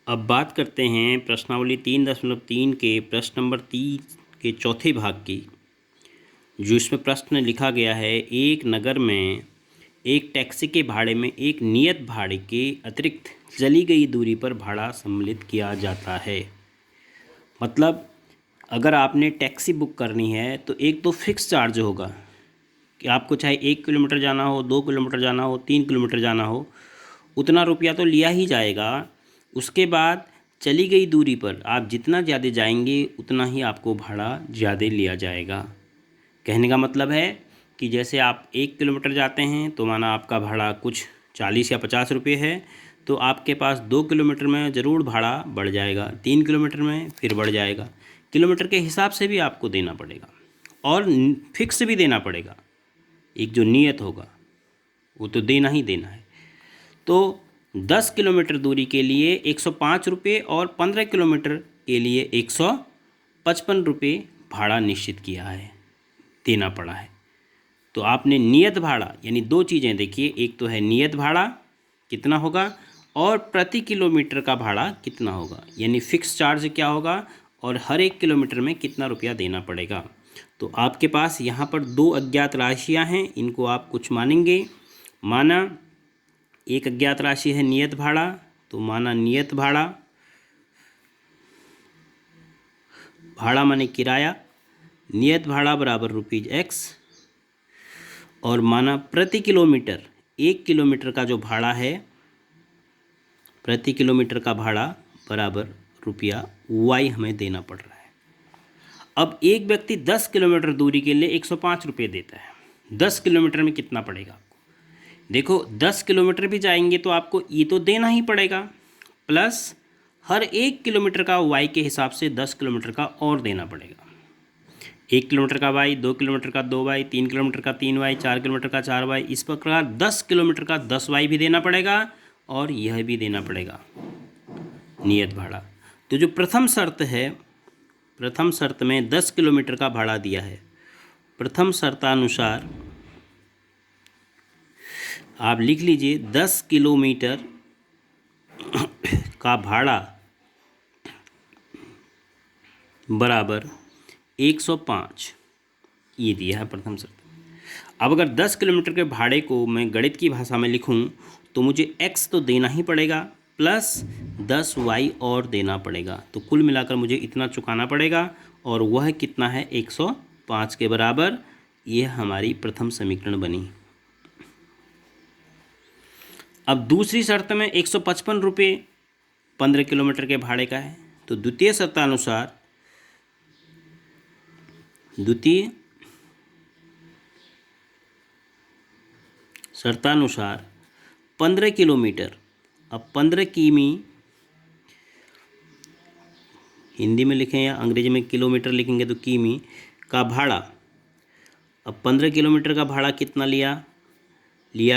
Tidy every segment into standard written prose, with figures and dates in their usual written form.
अब बात करते हैं प्रश्नावली 3.3 के प्रश्न नंबर 3 के चौथे भाग की। जो इसमें प्रश्न लिखा गया है, एक नगर में एक टैक्सी के भाड़े में एक नियत भाड़े के अतिरिक्त चली गई दूरी पर भाड़ा सम्मिलित किया जाता है। मतलब अगर आपने टैक्सी बुक करनी है तो एक तो फिक्स चार्ज होगा कि आपको चाहे 1 किलोमीटर जाना हो, 2 किलोमीटर जाना हो, 3 किलोमीटर जाना हो, उतना रुपया तो लिया ही जाएगा। उसके बाद चली गई दूरी पर आप जितना ज़्यादा जाएंगे उतना ही आपको भाड़ा ज़्यादा लिया जाएगा। कहने का मतलब है कि जैसे आप 1 किलोमीटर जाते हैं तो माना आपका भाड़ा कुछ 40 या 50 रुपये है, तो आपके पास 2 किलोमीटर में ज़रूर भाड़ा बढ़ जाएगा, 3 किलोमीटर में फिर बढ़ जाएगा। किलोमीटर के हिसाब से भी आपको देना पड़ेगा और फिक्स भी देना पड़ेगा। एक जो नियत होगा वो तो देना ही देना है। तो 10 किलोमीटर दूरी के लिए 105 रुपये और 15 किलोमीटर के लिए 155 रुपये भाड़ा निश्चित किया है, देना पड़ा है। तो आपने नियत भाड़ा यानी दो चीज़ें देखिए, एक तो है नियत भाड़ा कितना होगा और प्रति किलोमीटर का भाड़ा कितना होगा, यानी फिक्स चार्ज क्या होगा और हर 1 किलोमीटर में कितना रुपया देना पड़ेगा। तो आपके पास यहाँ पर दो अज्ञात राशियाँ हैं, इनको आप कुछ मानेंगे। माना एक अज्ञात राशि है नियत भाड़ा, तो माना नियत भाड़ा, भाड़ा माने किराया, नियत भाड़ा बराबर ₹x, और माना प्रति किलोमीटर 1 किलोमीटर का जो भाड़ा है, प्रति किलोमीटर का भाड़ा बराबर ₹y हमें देना पड़ रहा है। अब एक व्यक्ति 10 किलोमीटर दूरी के लिए 105 रुपये देता है। 10 किलोमीटर में कितना पड़ेगा आपको? देखो 10 किलोमीटर भी जाएंगे तो आपको ये तो देना ही पड़ेगा, प्लस हर 1 किलोमीटर का y के हिसाब से 10 किलोमीटर का और देना पड़ेगा। 1 किलोमीटर का y, 2 किलोमीटर का 2y, 3 किलोमीटर का 3y, 4 किलोमीटर का 4y, इस प्रकार 10 किलोमीटर का 10y भी देना पड़ेगा और यह भी देना पड़ेगा नियत भाड़ा। तो जो प्रथम शर्त है, प्रथम शर्त में 10 किलोमीटर का भाड़ा दिया है। प्रथम शर्तानुसार आप लिख लीजिए 10 किलोमीटर का भाड़ा बराबर 105, ये दिया है प्रथम शर्त। अब अगर 10 किलोमीटर के भाड़े को मैं गणित की भाषा में लिखूं तो मुझे x तो देना ही पड़ेगा प्लस 10y और देना पड़ेगा, तो कुल मिलाकर मुझे इतना चुकाना पड़ेगा और वह कितना है 105 के बराबर। यह हमारी प्रथम समीकरण बनी। अब दूसरी शर्त में 155 रुपये 15 किलोमीटर के भाड़े का है, तो द्वितीय शर्तानुसार 15 किलोमीटर, अब 15 किमी हिंदी में लिखें या अंग्रेजी में किलोमीटर लिखेंगे तो किमी का भाड़ा, अब 15 किलोमीटर का भाड़ा कितना लिया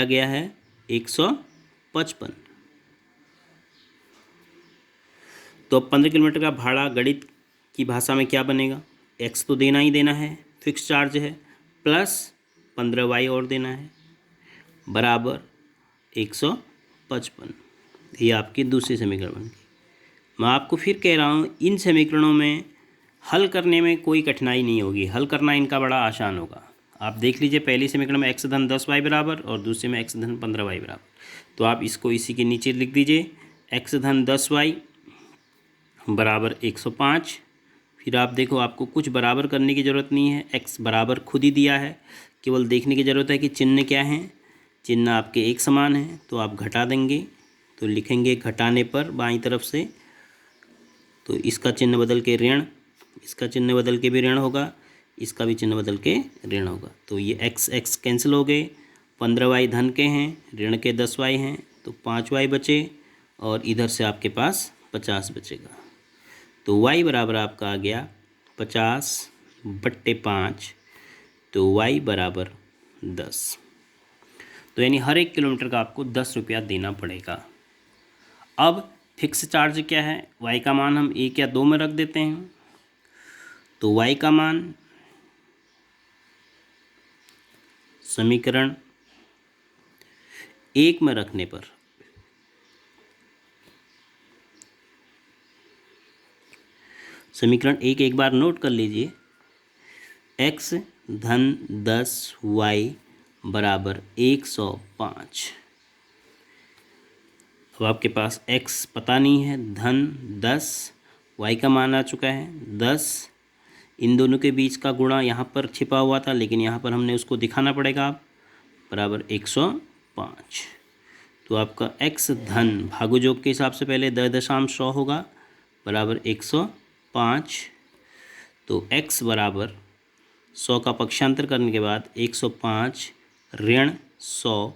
गया है 155। तो अब 15 किलोमीटर का भाड़ा गणित की भाषा में क्या बनेगा, x तो देना ही देना है, फिक्स चार्ज है, प्लस 15y और देना है बराबर 155। ये आपकी दूसरी समीकरण बन गई। मैं आपको फिर कह रहा हूँ, इन समीकरणों में हल करने में कोई कठिनाई नहीं होगी, हल करना इनका बड़ा आसान होगा। आप देख लीजिए, पहली समीकरण में x धन 10y बराबर और दूसरे में x धन 15y बराबर, तो आप इसको इसी के नीचे लिख दीजिए, x धन 10y बराबर 105। फिर आप देखो, आपको कुछ बराबर करने की ज़रूरत नहीं है, x बराबर खुद ही दिया है, केवल देखने की ज़रूरत है कि चिन्ह क्या है। चिन्ह आपके एक समान है तो आप घटा देंगे, तो लिखेंगे घटाने पर बाईं तरफ से, तो इसका चिन्ह बदल के ऋण, इसका चिन्ह बदल के भी ऋण होगा, इसका भी चिन्ह बदल के ऋण होगा। तो ये x कैंसिल हो गए, 15y धन के हैं, ऋण के 10y हैं, तो 5y बचे और इधर से आपके पास 50 बचेगा। तो y बराबर आपका आ गया 50/5, तो y बराबर 10। तो यानी हर 1 किलोमीटर का आपको 10 रुपया देना पड़ेगा। अब फिक्स चार्ज क्या है, y का मान हम 1 या 2 में रख देते हैं, तो y का मान समीकरण 1 में रखने पर समीकरण एक बार नोट कर लीजिए। x धन 10y बराबर 105। अब आपके पास x पता नहीं है, धन 10, y का मान आ चुका है 10। इन दोनों के बीच का गुणा यहाँ पर छिपा हुआ था, लेकिन यहाँ पर हमने उसको दिखाना पड़ेगा। आप बराबर 105। तो आपका x धन भागुयोग के हिसाब से पहले 10.100 होगा, बराबर 105। तो x बराबर 100 का पक्षांतर करने के बाद 105 ऋण 100,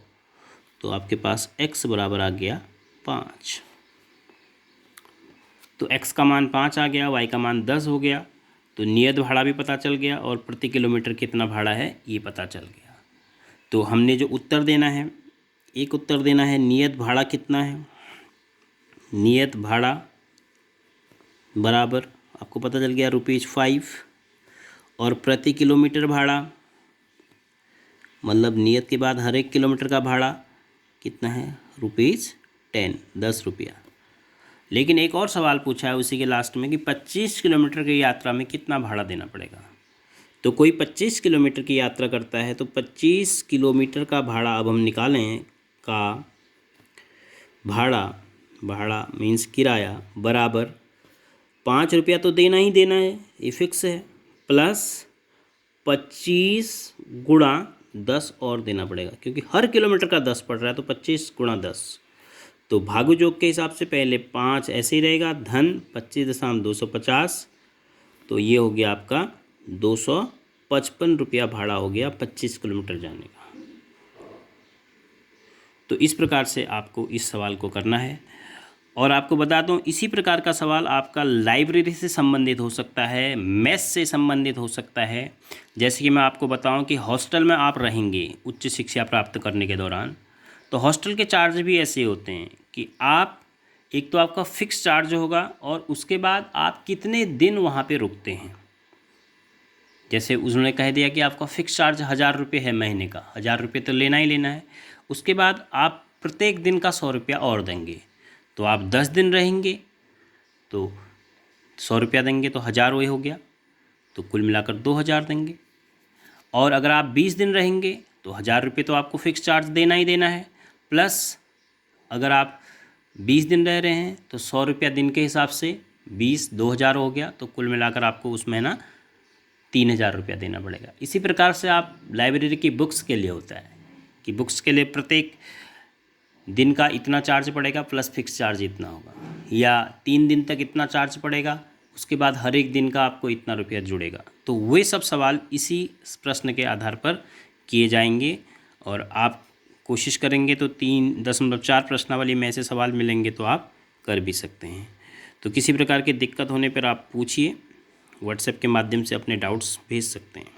तो आपके पास x बराबर आ गया 5। तो x का मान 5 आ गया, y का मान 10 हो गया। तो नियत भाड़ा भी पता चल गया और प्रति किलोमीटर कितना भाड़ा है ये पता चल गया। तो हमने जो उत्तर देना है, एक उत्तर देना है नियत भाड़ा कितना है। नियत भाड़ा बराबर आपको पता चल गया ₹5, और प्रति किलोमीटर भाड़ा मतलब नियत के बाद हर एक किलोमीटर का भाड़ा कितना है, ₹10, ₹10। लेकिन एक और सवाल पूछा है उसी के लास्ट में कि 25 किलोमीटर की यात्रा में कितना भाड़ा देना पड़ेगा। तो कोई 25 किलोमीटर की यात्रा करता है तो 25 किलोमीटर का भाड़ा अब हम निकालें, का भाड़ा मीन्स किराया बराबर ₹5 तो देना ही देना है, ये फिक्स है, प्लस 25 गुणा 10 और देना पड़ेगा, क्योंकि हर किलोमीटर का 10 पड़ रहा है, तो 25 गुणा 10। तो भागुयोग के हिसाब से पहले 5 ऐसे ही रहेगा, धन 25.250, तो ये हो गया आपका ₹255 भाड़ा हो गया 25 किलोमीटर जाने का। तो इस प्रकार से आपको इस सवाल को करना है। और आपको बता दूं, इसी प्रकार का सवाल आपका लाइब्रेरी से संबंधित हो सकता है, मेस से संबंधित हो सकता है। जैसे कि मैं आपको बताऊं कि हॉस्टल में आप रहेंगे उच्च शिक्षा प्राप्त करने के दौरान, तो हॉस्टल के चार्ज भी ऐसे होते हैं कि आप एक तो आपका फिक्स चार्ज होगा और उसके बाद आप कितने दिन वहाँ पे रुकते हैं। जैसे उन्होंने कह दिया कि आपका फिक्स चार्ज ₹1000 है महीने का, ₹1000 तो लेना ही लेना है। उसके बाद आप प्रत्येक दिन का ₹100 और देंगे। तो आप 10 दिन रहेंगे तो ₹100 देंगे, तो 1000 वही हो गया, तो कुल मिलाकर 2000 देंगे। और अगर आप 20 दिन रहेंगे तो ₹1000 तो आपको फिक्स चार्ज देना ही देना है, प्लस अगर आप 20 दिन रह रहे हैं तो ₹100 दिन के हिसाब से 20 2000 हो गया, तो कुल मिलाकर आपको उस महीना ₹3000 देना पड़ेगा। इसी प्रकार से आप लाइब्रेरी की बुक्स के लिए होता है कि बुक्स के लिए प्रत्येक दिन का इतना चार्ज पड़ेगा प्लस फिक्स चार्ज इतना होगा, या 3 दिन तक इतना चार्ज पड़ेगा, उसके बाद हर एक दिन का आपको इतना रुपया जुड़ेगा। तो वे सब सवाल इसी प्रश्न के आधार पर किए जाएंगे, और आप कोशिश करेंगे तो 3.4 प्रश्नावली में ऐसे सवाल मिलेंगे तो आप कर भी सकते हैं। तो किसी प्रकार की दिक्कत होने पर आप पूछिए, व्हाट्सएप के माध्यम से अपने डाउट्स भेज सकते हैं।